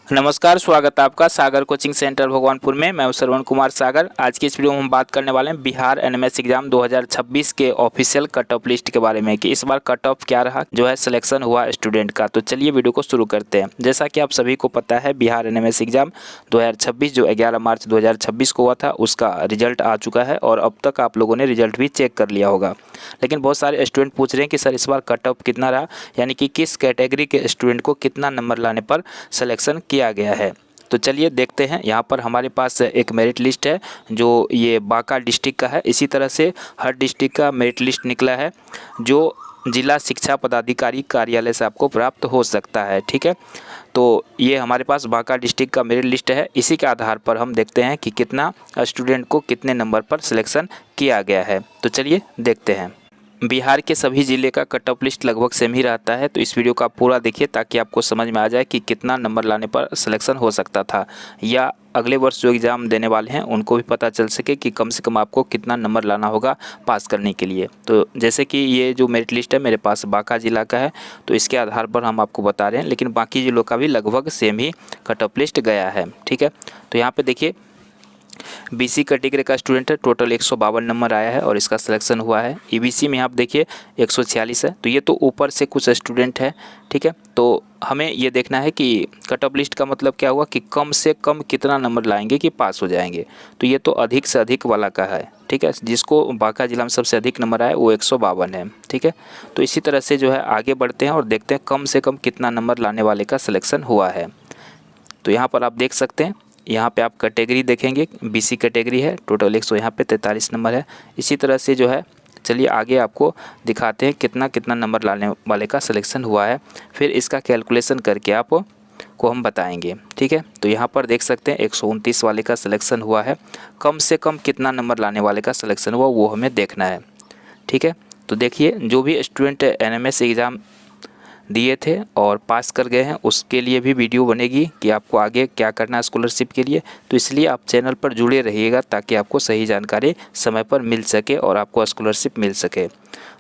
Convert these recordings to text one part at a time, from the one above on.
नमस्कार, स्वागत है आपका सागर कोचिंग सेंटर भगवानपुर में। मैं श्रवण कुमार सागर। आज की इस वीडियो में हम बात करने वाले हैं बिहार एनएमएस एग्जाम 2026 के ऑफिशियल कट ऑफ लिस्ट के बारे में कि इस बार कट ऑफ क्या रहा, जो है सिलेक्शन हुआ स्टूडेंट का। तो चलिए वीडियो को शुरू करते हैं। जैसा कि आप सभी को पता है, बिहार एनएमएस एग्जाम 2026 जो 11 मार्च 2026 को हुआ था, उसका रिजल्ट आ चुका है और अब तक आप लोगों ने रिजल्ट भी चेक कर लिया होगा। लेकिन बहुत सारे स्टूडेंट पूछ रहे हैं कि सर इस बार कट ऑफ कितना रहा, यानी कि किस कैटेगरी के स्टूडेंट को कितना नंबर लाने पर सिलेक्शन किया गया है। तो चलिए देखते हैं। यहाँ पर हमारे पास एक मेरिट लिस्ट है जो ये बांका डिस्ट्रिक्ट का है। इसी तरह से हर डिस्ट्रिक्ट का मेरिट लिस्ट निकला है जो जिला शिक्षा पदाधिकारी कार्यालय से आपको प्राप्त हो सकता है। ठीक है, तो ये हमारे पास बांका डिस्ट्रिक्ट का मेरिट लिस्ट है। इसी के आधार पर हम देखते हैं कि कितना स्टूडेंट को कितने नंबर पर सिलेक्शन किया गया है। तो चलिए देखते हैं। बिहार के सभी ज़िले का कट ऑफ लिस्ट लगभग सेम ही रहता है, तो इस वीडियो का पूरा देखिए ताकि आपको समझ में आ जाए कि कितना नंबर लाने पर सिलेक्शन हो सकता था, या अगले वर्ष जो एग्ज़ाम देने वाले हैं उनको भी पता चल सके कि कम से कम आपको कितना नंबर लाना होगा पास करने के लिए। तो जैसे कि ये जो मेरिट लिस्ट है मेरे पास बांका जिला का है, तो इसके आधार पर हम आपको बता रहे हैं, लेकिन बाकी जिलों का भी लगभग सेम ही कट ऑफ लिस्ट गया है। ठीक है, तो यहाँ पर देखिए बीसी कैटेगरी का स्टूडेंट है, टोटल 152 नंबर आया है और इसका सिलेक्शन हुआ है। ईबीसी में आप देखिए 146 है, तो ये तो ऊपर से कुछ स्टूडेंट है। ठीक है, तो हमें ये देखना है कि कट ऑफ लिस्ट का मतलब क्या हुआ कि कम से कम कितना नंबर लाएंगे कि पास हो जाएंगे। तो ये तो अधिक से अधिक वाला का है। ठीक है, जिसको बांका जिला में सबसे अधिक नंबर आए वो 152 है। ठीक है, तो इसी तरह से जो है आगे बढ़ते हैं और देखते हैं कम से कम कितना नंबर लाने वाले का सिलेक्शन हुआ है। तो यहाँ पर आप देख सकते हैं, यहाँ पे आप कैटेगरी देखेंगे, बीसी कैटेगरी है, टोटल 100 यहाँ पे 43 नंबर है। इसी तरह से जो है चलिए आगे आपको दिखाते हैं कितना कितना नंबर लाने वाले का सिलेक्शन हुआ है, फिर इसका कैलकुलेशन करके आपको हम बताएंगे। ठीक है, तो यहाँ पर देख सकते हैं 129 वाले का सिलेक्शन हुआ है। कम से कम कितना नंबर लाने वाले का सिलेक्शन हुआ वो हमें देखना है। ठीक है, तो देखिए जो भी स्टूडेंट एनएमएस एग्ज़ाम दिए थे और पास कर गए हैं उसके लिए भी वीडियो बनेगी कि आपको आगे क्या करना है स्कॉलरशिप के लिए। तो इसलिए आप चैनल पर जुड़े रहिएगा ताकि आपको सही जानकारी समय पर मिल सके और आपको स्कॉलरशिप मिल सके।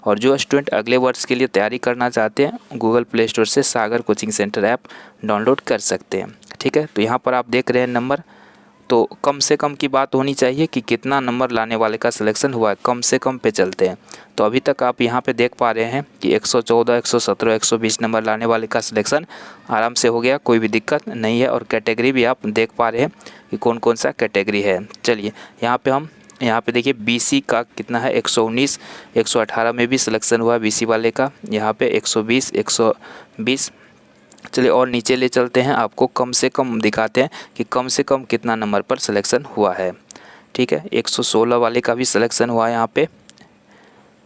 और जो स्टूडेंट अगले वर्ष के लिए तैयारी करना चाहते हैं, गूगल प्ले स्टोर से सागर कोचिंग सेंटर ऐप डाउनलोड कर सकते हैं। ठीक है, तो यहाँ पर आप देख रहे हैं नंबर, तो कम से कम की बात होनी चाहिए कि कितना नंबर लाने वाले का सिलेक्शन हुआ है, कम से कम पे चलते हैं। तो अभी तक आप यहाँ पे देख पा रहे हैं कि 114, 117, 120 नंबर लाने वाले का सिलेक्शन आराम से हो गया, कोई भी दिक्कत नहीं है। और कैटेगरी भी आप देख पा रहे हैं कि कौन कौन सा कैटेगरी है। चलिए यहाँ पे देखिए बीसी का कितना है, 119, 118 में भी सिलेक्शन हुआ बीसी वाले का, यहाँ पे 120, 120। चलिए और नीचे ले चलते हैं, आपको कम से कम दिखाते हैं कि कम से कम कितना नंबर पर सिलेक्शन हुआ है। ठीक है, 116 वाले का भी सिलेक्शन हुआ है यहाँ पे,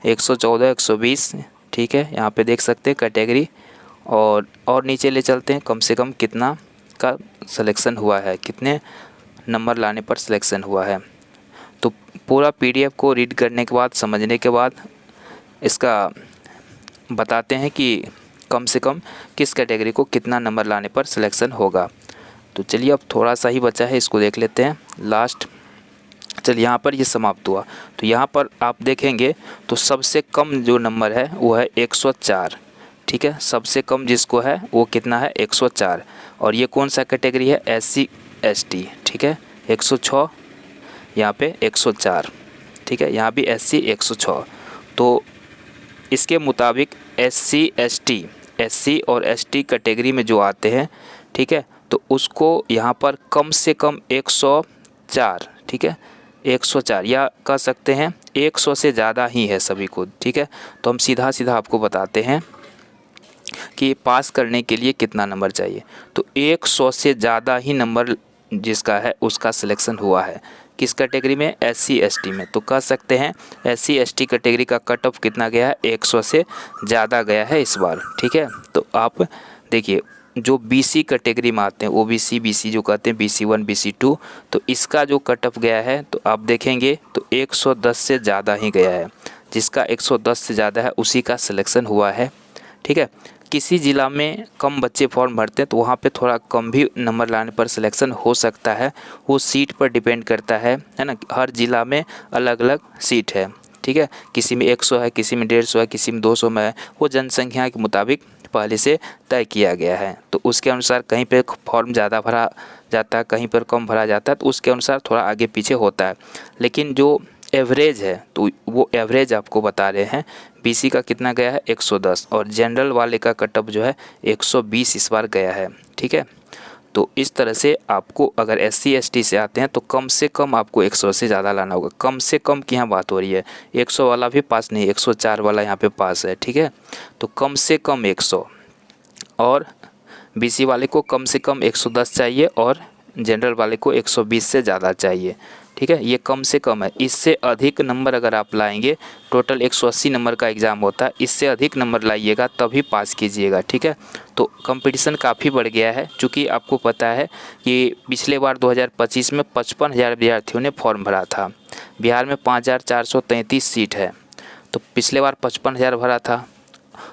114, 120। ठीक है, यहाँ पे देख सकते हैं कैटेगरी। और नीचे ले चलते हैं कम से कम कितना का सिलेक्शन हुआ है, कितने नंबर लाने पर सिलेक्शन हुआ है। तो पूरा पीडीएफ को रीड करने के बाद, समझने के बाद इसका बताते हैं कि कम से कम किस कैटेगरी को कितना नंबर लाने पर सिलेक्शन होगा। तो चलिए अब थोड़ा सा ही बचा है, इसको देख लेते हैं लास्ट। चलिए यहाँ पर ये समाप्त हुआ, तो यहाँ पर आप देखेंगे तो सबसे कम जो नंबर है वो है 104। ठीक है, सबसे कम जिसको है वो कितना है, 104। और ये कौन सा कैटेगरी है, SC ST। ठीक है, 106, यहाँ पे 104। ठीक है, यहाँ भी SC 106। तो इसके मुताबिक SC और ST कैटेगरी में जो आते हैं, ठीक है, तो उसको यहाँ पर कम से कम 104, ठीक है, 104 या कह सकते हैं 100 से ज़्यादा ही है सभी को। ठीक है, तो हम सीधा सीधा आपको बताते हैं कि पास करने के लिए कितना नंबर चाहिए। तो 100 से ज़्यादा ही नंबर जिसका है उसका सिलेक्शन हुआ है। किस कैटेगरी में, SC ST में। तो कह सकते हैं SC ST कैटेगरी का कट ऑफ कितना गया है, 100 से ज़्यादा गया है इस बार। ठीक है, तो आप देखिए जो BC कैटेगरी में आते हैं, OBC BC जो कहते हैं, BC1 BC2, तो इसका जो कट ऑफ गया है तो आप देखेंगे तो 110 से ज़्यादा ही गया है। जिसका 110 से ज़्यादा है उसी का सिलेक्शन हुआ है। ठीक है, किसी ज़िला में कम बच्चे फॉर्म भरते हैं तो वहाँ पे थोड़ा कम भी नंबर लाने पर सिलेक्शन हो सकता है, वो सीट पर डिपेंड करता है ना। हर ज़िला में अलग अलग सीट है। ठीक है, किसी में 100 है, किसी में 150 है, किसी में 200 में है, वो जनसंख्या के मुताबिक पहले से तय किया गया है। तो उसके अनुसार कहीं पे फॉर्म ज़्यादा भरा जाता है, कहीं पर कम भरा जाता है, तो उसके अनुसार थोड़ा आगे पीछे होता है। लेकिन जो एवरेज है तो वो एवरेज आपको बता रहे हैं। बीसी का कितना गया है 110 और जनरल वाले का कटअप जो है 120 इस बार गया है। ठीक है, तो इस तरह से आपको अगर SC ST से आते हैं तो कम से कम आपको 100 से ज़्यादा लाना होगा। कम से कम की यहाँ बात हो रही है, 100 वाला भी पास नहीं, 104 वाला यहाँ पे पास है। ठीक है, तो कम से कम 100 और BC वाले को कम से कम 110 चाहिए और जनरल वाले को 120 से ज़्यादा चाहिए। ठीक है, ये कम से कम है। इससे अधिक नंबर अगर आप लाएंगे, टोटल 180 नंबर का एग्ज़ाम होता है, इससे अधिक नंबर लाइएगा तभी पास कीजिएगा। ठीक है, तो कंपटीशन काफ़ी बढ़ गया है। चूँकि आपको पता है कि पिछले बार 2025 में 55,000 विद्यार्थियों ने फॉर्म भरा था। बिहार में 5,433 सीट है, तो पिछले बार 55,000 भरा था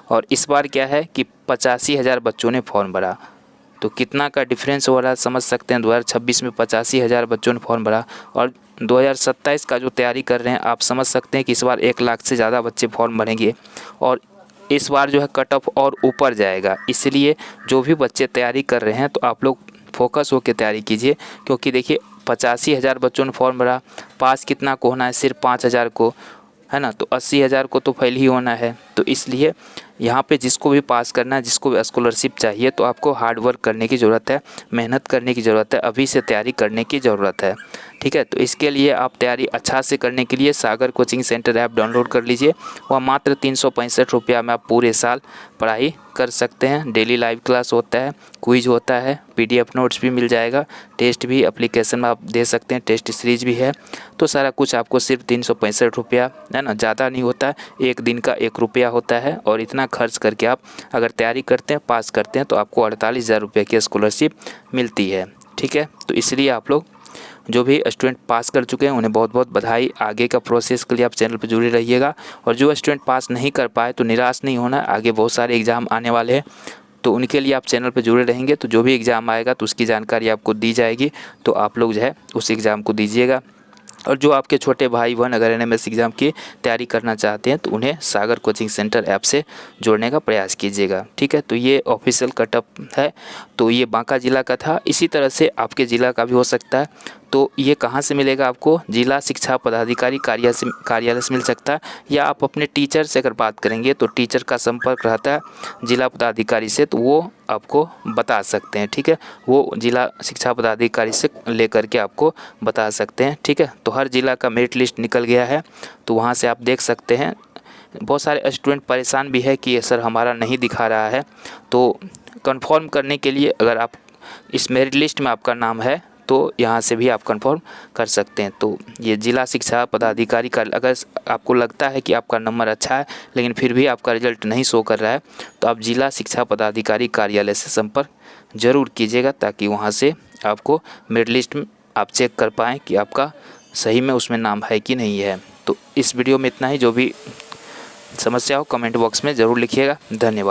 और इस बार क्या है कि 85,000 बच्चों ने फॉर्म भरा। तो कितना का डिफरेंस हो रहा है समझ सकते हैं। 2026 में 85,000 बच्चों ने फॉर्म भरा और 2027 का जो तैयारी कर रहे हैं आप समझ सकते हैं कि इस बार 1 लाख से ज़्यादा बच्चे फॉर्म भरेंगे और इस बार जो है कट ऑफ और ऊपर जाएगा। इसलिए जो भी बच्चे तैयारी कर रहे हैं तो आप लोग फोकस होकर तैयारी कीजिए, क्योंकि देखिए 85,000 बच्चों ने फॉर्म भरा, पास कितना को होना है, सिर्फ 5,000 को, है ना, तो 80,000 को तो फेल ही होना है। तो इसलिए यहाँ पे जिसको भी पास करना है, जिसको भी स्कॉलरशिप चाहिए, तो आपको हार्ड वर्क करने की ज़रूरत है, मेहनत करने की ज़रूरत है, अभी से तैयारी करने की ज़रूरत है। ठीक है, तो इसके लिए आप तैयारी अच्छा से करने के लिए सागर कोचिंग सेंटर ऐप डाउनलोड कर लीजिए। वह मात्र 365 रुपया में आप पूरे साल पढ़ाई कर सकते हैं। डेली लाइव क्लास होता है, क्विज होता है, PDF नोट्स भी मिल जाएगा, टेस्ट भी एप्लीकेशन में आप दे सकते हैं, टेस्ट सीरीज भी है। तो सारा कुछ आपको सिर्फ 365 रुपया, है ना, ज़्यादा नहीं होता है, एक दिन का 1 रुपया होता है। और इतना खर्च करके आप अगर तैयारी करते हैं, पास करते हैं, तो आपको 48,000 रुपये की स्कॉलरशिप मिलती है। ठीक है, तो इसलिए आप लोग जो भी स्टूडेंट पास कर चुके हैं उन्हें बहुत बहुत बधाई। आगे का प्रोसेस के लिए आप चैनल पर जुड़े रहिएगा और जो स्टूडेंट पास नहीं कर पाए तो निराश नहीं होना, आगे बहुत सारे एग्ज़ाम आने वाले हैं, तो उनके लिए आप चैनल पर जुड़े रहेंगे तो जो भी एग्ज़ाम आएगा तो उसकी जानकारी आपको दी जाएगी, तो आप लोग जो है उस एग्ज़ाम को दीजिएगा। और जो आपके छोटे भाई बहन अगर NMS एग्ज़ाम की तैयारी करना चाहते हैं तो उन्हें सागर कोचिंग सेंटर ऐप से जोड़ने का प्रयास कीजिएगा। ठीक है, तो ये ऑफिशियल कटअप है, तो ये बांका ज़िला का था। इसी तरह से आपके ज़िला का भी हो सकता है। तो ये कहाँ से मिलेगा आपको? जिला शिक्षा पदाधिकारी कार्यालय से मिल सकता है, या आप अपने टीचर से अगर बात करेंगे तो टीचर का संपर्क रहता है जिला पदाधिकारी से, तो वो आपको बता सकते हैं। ठीक है, वो जिला शिक्षा पदाधिकारी से लेकर के आपको बता सकते हैं। ठीक है, तो हर जिला का मेरिट लिस्ट निकल गया है, तो वहाँ से आप देख सकते हैं। बहुत सारे स्टूडेंट परेशान भी है कि सर हमारा नहीं दिखा रहा है, तो कंफर्म करने के लिए अगर आप इस मेरिट लिस्ट में आपका नाम है तो यहाँ से भी आप कंफर्म कर सकते हैं। तो ये जिला शिक्षा पदाधिकारी का, अगर आपको लगता है कि आपका नंबर अच्छा है लेकिन फिर भी आपका रिजल्ट नहीं शो कर रहा है, तो आप जिला शिक्षा पदाधिकारी कार्यालय से संपर्क जरूर कीजिएगा, ताकि वहाँ से आपको मेरिट लिस्ट में आप चेक कर पाएँ कि आपका सही में उसमें नाम है कि नहीं है। तो इस वीडियो में इतना ही। जो भी समस्या हो कमेंट बॉक्स में ज़रूर लिखिएगा। धन्यवाद।